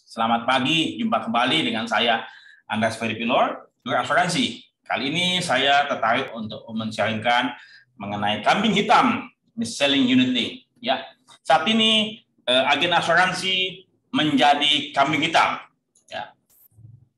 Selamat pagi, jumpa kembali dengan saya, Andreas Veripilor, Juru Asuransi. Kali ini saya tertarik untuk men-sharingkan mengenai kambing hitam, mis-selling unit link. Ya, saat ini agen asuransi menjadi kambing hitam. Ya,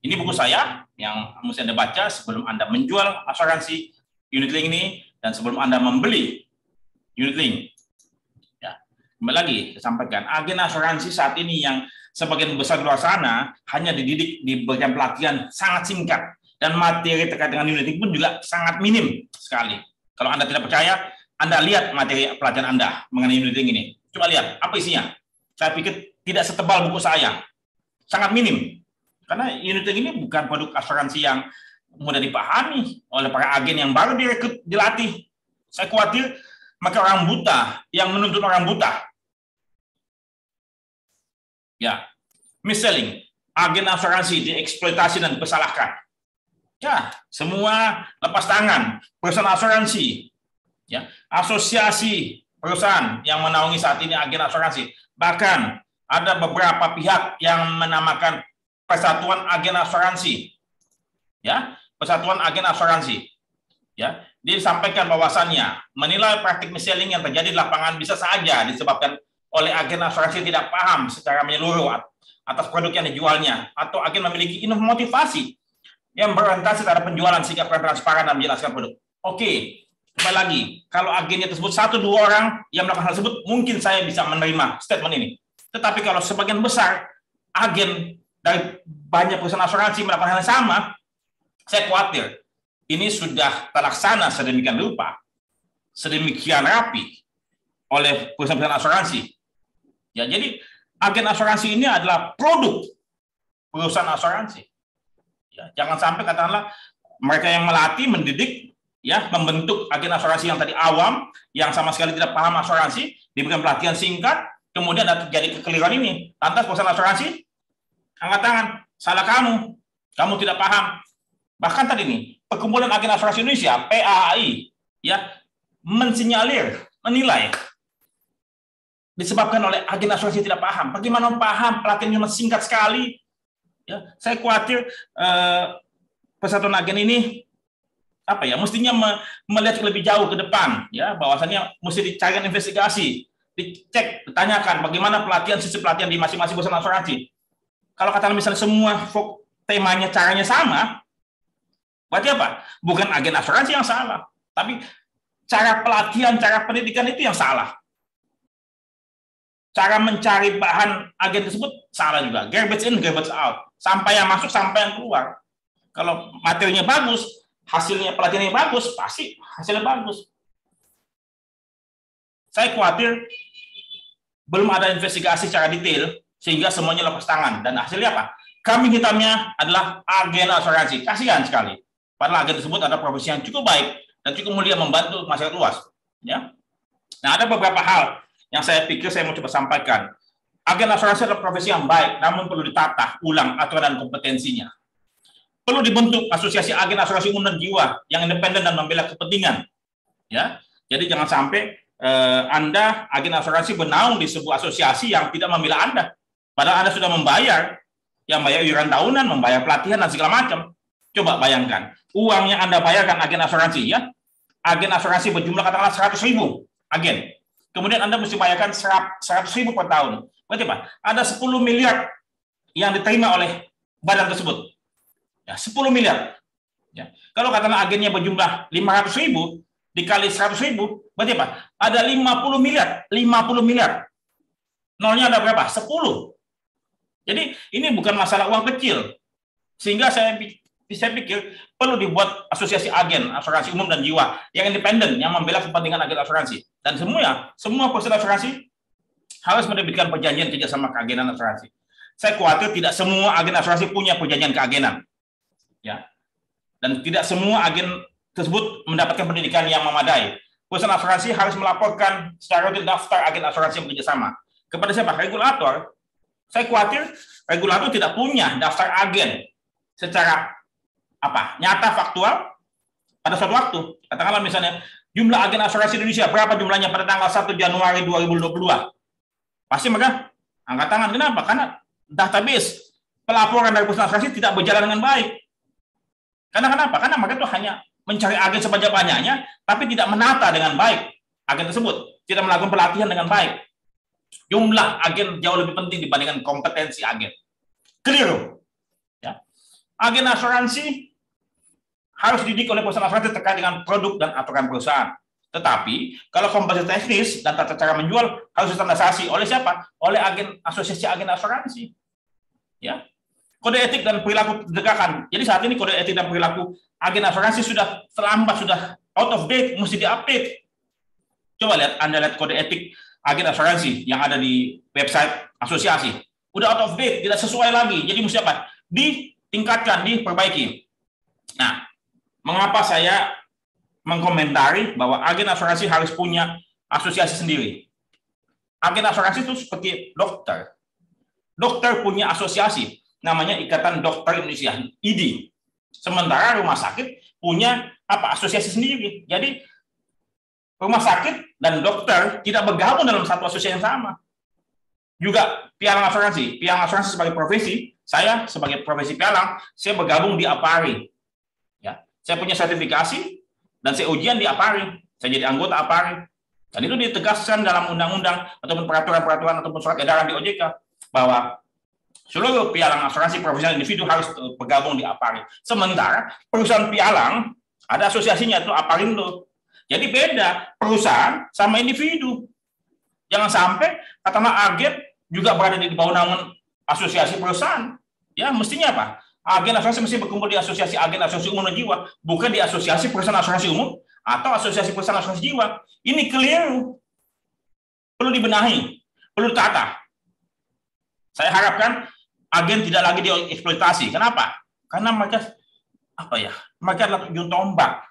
ini buku saya yang mesti Anda baca sebelum Anda menjual asuransi unit link ini dan sebelum Anda membeli unit link. Ya, kembali lagi saya sampaikan, agen asuransi saat ini yang sebagian besar di luar sana hanya dididik, diberikan pelatihan sangat singkat, dan materi terkait dengan unit link pun juga sangat minim sekali. Kalau Anda tidak percaya, Anda lihat materi pelatihan Anda mengenai unit link ini. Coba lihat apa isinya. Saya pikir tidak setebal buku saya, sangat minim. Karena unit link ini bukan produk asuransi yang mudah dipahami oleh para agen yang baru direkrut, dilatih. Saya khawatir maka orang buta yang menuntut orang buta. Ya, mis-selling, agen asuransi dieksploitasi dan dipersalahkan. Ya, semua lepas tangan, perusahaan asuransi, ya, asosiasi perusahaan yang menaungi saat ini agen asuransi. Bahkan ada beberapa pihak yang menamakan Persatuan Agen Asuransi, ya, Persatuan Agen Asuransi. Ya, disampaikan bahwasannya menilai praktik mis-selling yang terjadi di lapangan bisa saja disebabkan oleh agen asuransi tidak paham secara menyeluruh atas produk yang dijualnya, atau agen memiliki motivasi yang berorientasi terhadap penjualan sehingga kurang transparan dan menjelaskan produk. Oke, kembali lagi, kalau agennya tersebut 1-2 orang yang melakukan hal tersebut, mungkin saya bisa menerima statement ini. Tetapi kalau sebagian besar agen dari banyak perusahaan asuransi melakukan hal yang sama, saya khawatir ini sudah terlaksana sedemikian rupa, sedemikian rapi oleh perusahaan asuransi. Ya, jadi agen asuransi ini adalah produk perusahaan asuransi. Ya, jangan sampai katakanlah mereka yang melatih, mendidik, ya, membentuk agen asuransi yang tadi awam, yang sama sekali tidak paham asuransi, diberikan pelatihan singkat, kemudian ada terjadi kekeliruan ini. Lantas perusahaan asuransi angkat tangan, salah kamu tidak paham. Bahkan tadi nih, Perkumpulan Agen Asuransi Indonesia (PAAI) ya mensinyalir, menilai disebabkan oleh agen asuransi tidak paham. Bagaimana paham, pelatihan cuma singkat sekali. Ya, saya khawatir persatuan agen ini mestinya melihat lebih jauh ke depan, ya, bahwasannya mesti dicarikan investigasi, dicek, ditanyakan bagaimana pelatihan, sisi pelatihan di masing-masing perusahaan asuransi. Kalau katakan misalnya semua temanya, caranya sama, berarti apa? Bukan agen asuransi yang salah, tapi cara pelatihan, cara pendidikan itu yang salah. Cara mencari bahan agen tersebut salah juga. Garbage in, garbage out. Sampai yang masuk, sampai yang keluar. Kalau materinya bagus, hasilnya pelatihannya bagus, pasti hasilnya bagus. Saya khawatir belum ada investigasi secara detail sehingga semuanya lepas tangan. Dan hasilnya apa? Kambing hitamnya adalah agen asuransi. Kasihan sekali. Padahal agen tersebut ada profesi yang cukup baik dan cukup mulia membantu masyarakat luas. Ya. Nah, ada beberapa hal yang saya pikir saya mau coba sampaikan. Agen asuransi adalah profesi yang baik, namun perlu ditata ulang aturan dan kompetensinya. Perlu dibentuk asosiasi agen asuransi umum dan jiwa yang independen dan membela kepentingan. Ya, jadi jangan sampai Anda agen asuransi bernaung di sebuah asosiasi yang tidak membela Anda. Padahal Anda sudah membayar, yang bayar iuran tahunan, membayar pelatihan dan segala macam. Coba bayangkan, uang yang Anda bayarkan agen asuransi, ya, agen asuransi berjumlah katakanlah 100.000 agen. Kemudian Anda mesti bayarkan 100.000 per tahun. Berarti apa? Ada 10 miliar yang diterima oleh badan tersebut. Ya, 10 miliar. Ya. Kalau katakanlah agennya berjumlah 500.000 dikali 100.000, berarti apa? Ada 50 miliar. 50 miliar. Nolnya ada berapa? 10. Jadi ini bukan masalah uang kecil. Sehingga saya pikir perlu dibuat asosiasi agen asuransi umum dan jiwa yang independen, yang membela kepentingan agen asuransi. Dan semua perusahaan asuransi harus menerbitkan perjanjian kerjasama keagenan asuransi. Saya khawatir tidak semua agen asuransi punya perjanjian keagenan, ya, dan tidak semua agen tersebut mendapatkan pendidikan yang memadai. Perusahaan asuransi harus melaporkan secara rutin daftar agen asuransi yang bekerjasama kepada siapa? Regulator. Saya khawatir regulator tidak punya daftar agen secara nyata, faktual pada suatu waktu. Katakanlah misalnya jumlah agen asuransi Indonesia berapa jumlahnya pada tanggal 1 Januari 2022. Pasti mereka angkat tangan. Kenapa? Karena database pelaporan dari perusahaan asuransi tidak berjalan dengan baik. Karena kenapa? Karena mereka itu hanya mencari agen sebanyak-banyaknya, tapi tidak menata dengan baik agen tersebut, tidak melakukan pelatihan dengan baik. Jumlah agen jauh lebih penting dibandingkan kompetensi agen. Keliru. Ya. Agen asuransi harus dididik oleh perusahaan asuransi terkait dengan produk dan aturan perusahaan. Tetapi kalau kompetensi teknis dan tata cara menjual harus distandarisasi oleh siapa? Oleh agen asosiasi agen asuransi. Ya. Kode etik dan perilaku ditegakkan. Jadi saat ini kode etik dan perilaku agen asuransi sudah terlambat, sudah out of date, mesti diupdate. Coba Anda lihat kode etik agen asuransi yang ada di website asosiasi. Udah out of date, tidak sesuai lagi. Jadi mesti apa? Ditingkatkan, diperbaiki. Nah, mengapa saya mengkomentari bahwa agen asuransi harus punya asosiasi sendiri? Agen asuransi itu seperti dokter. Dokter punya asosiasi, namanya Ikatan Dokter Indonesia, IDI. Sementara rumah sakit punya asosiasi sendiri. Jadi rumah sakit dan dokter tidak bergabung dalam satu asosiasi yang sama. Juga pialang asuransi sebagai profesi, saya sebagai profesi pialang, saya bergabung di APARI. Ya, saya punya sertifikasi dan saya ujian di APARI. Saya jadi anggota APARI. Dan itu ditegaskan dalam undang-undang ataupun peraturan-peraturan ataupun surat edaran di OJK bahwa seluruh pialang asuransi profesional individu harus bergabung di APARI. Sementara perusahaan pialang ada asosiasinya itu APARINDO. Jadi beda perusahaan sama individu. Jangan sampai katakanlah agen juga berada di bawah naungan asosiasi perusahaan. Ya, mestinya apa? Agen asuransi mesti berkumpul di asosiasi agen asuransi umum dan jiwa, bukan di asosiasi perusahaan asuransi umum atau asosiasi perusahaan asuransi jiwa. Ini keliru. Perlu dibenahi, perlu ditata. Saya harapkan agen tidak lagi dieksploitasi. Kenapa? Karena mereka mereka adalah ujung tombak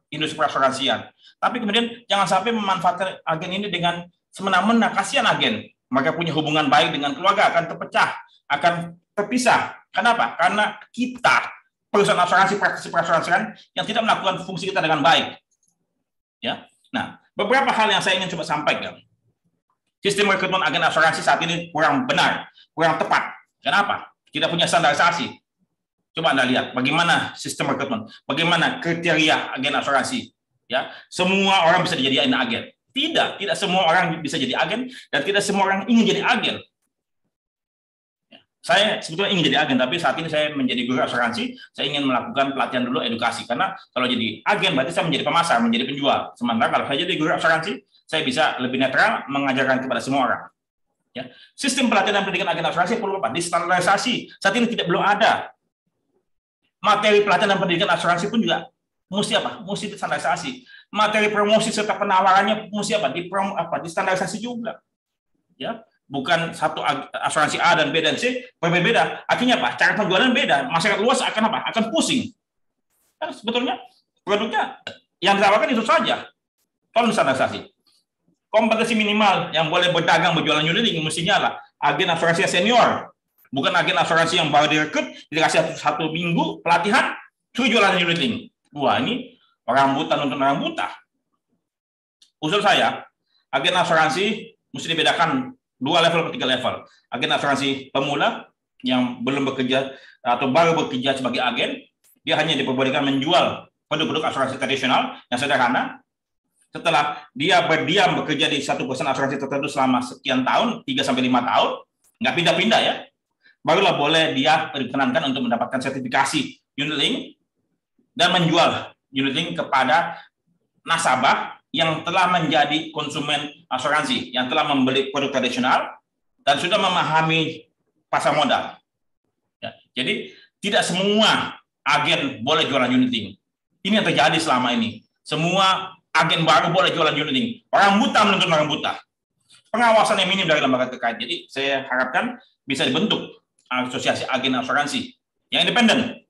industri perasuransian. Tapi kemudian jangan sampai memanfaatkan agen ini dengan semena-mena. Kasihan agen. Mereka punya hubungan baik dengan keluarga akan terpecah, akan terpisah. Kenapa? Karena kita perusahaan asuransi, praktisi perasuransian yang tidak melakukan fungsi kita dengan baik. Ya. Nah, beberapa hal yang saya ingin coba sampaikan. Sistem rekrutmen agen asuransi saat ini kurang benar, kurang tepat. Kenapa? Tidak punya standarisasi. Coba Anda lihat bagaimana sistem rekrutmen, bagaimana kriteria agen asuransi. Ya, semua orang bisa dijadikan agen. Tidak semua orang bisa jadi agen dan tidak semua orang ingin jadi agen. Ya, saya sebetulnya ingin jadi agen, tapi saat ini saya menjadi guru asuransi, saya ingin melakukan pelatihan dulu edukasi. Karena kalau jadi agen berarti saya menjadi pemasar, menjadi penjual. Sementara kalau saya jadi guru asuransi, saya bisa lebih netral mengajarkan kepada semua orang. Ya. Sistem pelatihan dan pendidikan agen asuransi perlu apa? Distandarisasi. Saat ini belum ada. Materi pelatihan dan pendidikan asuransi pun juga mesti Mesti distandarisasi. Materi promosi serta penawarannya mesti distandarisasi juga. Ya, bukan satu asuransi A dan B dan C berbeda. Akhirnya cara penjualan beda. Masyarakat luas akan pusing. Kan sebetulnya produknya yang ditawarkan itu saja. Kalau distandarisasi. Kompetensi minimal yang boleh berdagang berjualan unit link mestinya lah agen asuransi yang senior, bukan agen asuransi yang baru direkrut dikasih satu minggu pelatihan suruh jualan unit link. Wah, ini orang buta nonton orang buta. Usul saya, agen asuransi mesti dibedakan 2 level atau 3 level. Agen asuransi pemula yang belum bekerja atau baru bekerja sebagai agen, dia hanya diperbolehkan menjual produk-produk asuransi tradisional yang sederhana. Setelah dia berdiam bekerja di satu perusahaan asuransi tertentu selama sekian tahun, 3-5 tahun, nggak pindah-pindah ya, barulah boleh dia diperkenankan untuk mendapatkan sertifikasi unit link dan menjual unit link kepada nasabah yang telah menjadi konsumen asuransi, yang telah membeli produk tradisional dan sudah memahami pasar modal. Ya, jadi tidak semua agen boleh jualan unit link. Ini yang terjadi selama ini. Semua agen baru boleh jualan unit link. Orang buta menuntut orang buta. Pengawasan yang minim dari lembaga terkait. Jadi saya harapkan bisa dibentuk asosiasi agen asuransi yang independen,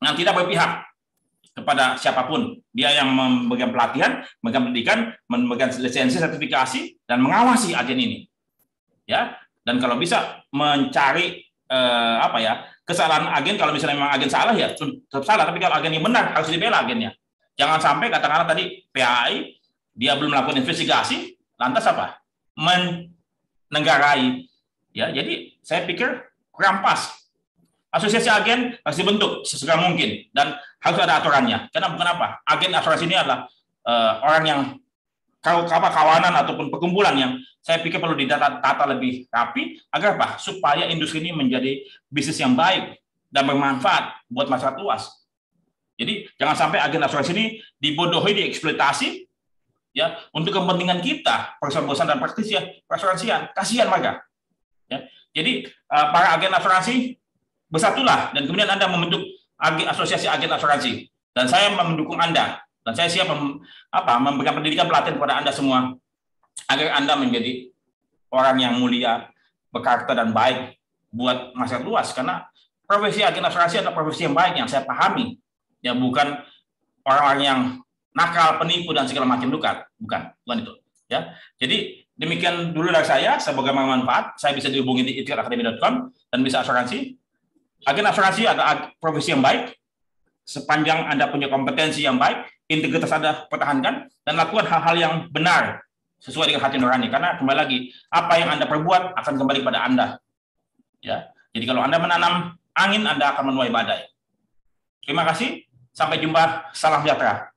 yang tidak berpihak kepada siapapun. Dia yang memberikan pelatihan, memberikan pendidikan, memberikan lisensi, sertifikasi, dan mengawasi agen ini. Ya, dan kalau bisa mencari kesalahan agen. Kalau misalnya memang agen salah ya tetap salah. Tapi kalau agen yang benar harus dibela agennya. Jangan sampai katakanlah tadi PAI dia belum melakukan investigasi, lantas menenggarai. Ya, jadi saya pikir kurang pas. Asosiasi agen harus dibentuk sesegera mungkin dan harus ada aturannya. Karena bukan apa? Agen asuransi ini adalah orang yang kawanan ataupun perkumpulan yang saya pikir perlu ditata lebih rapi agar apa? Supaya industri ini menjadi bisnis yang baik dan bermanfaat buat masyarakat luas. Jadi jangan sampai agen asuransi ini dibodohi, dieksploitasi ya untuk kepentingan kita, perusahaan-perusahaan dan praktisi asuransian. Kasihan mereka. Ya. Jadi para agen asuransi bersatulah dan kemudian Anda membentuk asosiasi agen asuransi dan saya mendukung Anda dan saya siap memberikan pendidikan pelatihan kepada Anda semua agar Anda menjadi orang yang mulia, berkarakter dan baik buat masyarakat luas karena profesi agen asuransi adalah profesi yang baik yang saya pahami ya bukan orang-orang yang nakal, penipu dan segala macam bukan itu ya. Jadi demikian dulu dari saya, semoga bermanfaat. Saya bisa dihubungi di itikadacademy.com dan bisa asuransi. Agen asuransi adalah profesi yang baik, sepanjang Anda punya kompetensi yang baik, integritas Anda pertahankan, dan lakukan hal-hal yang benar, sesuai dengan hati nurani. Karena kembali lagi, apa yang Anda perbuat akan kembali pada Anda. Ya, jadi kalau Anda menanam angin, Anda akan menuai badai. Terima kasih, sampai jumpa, salam sejahtera.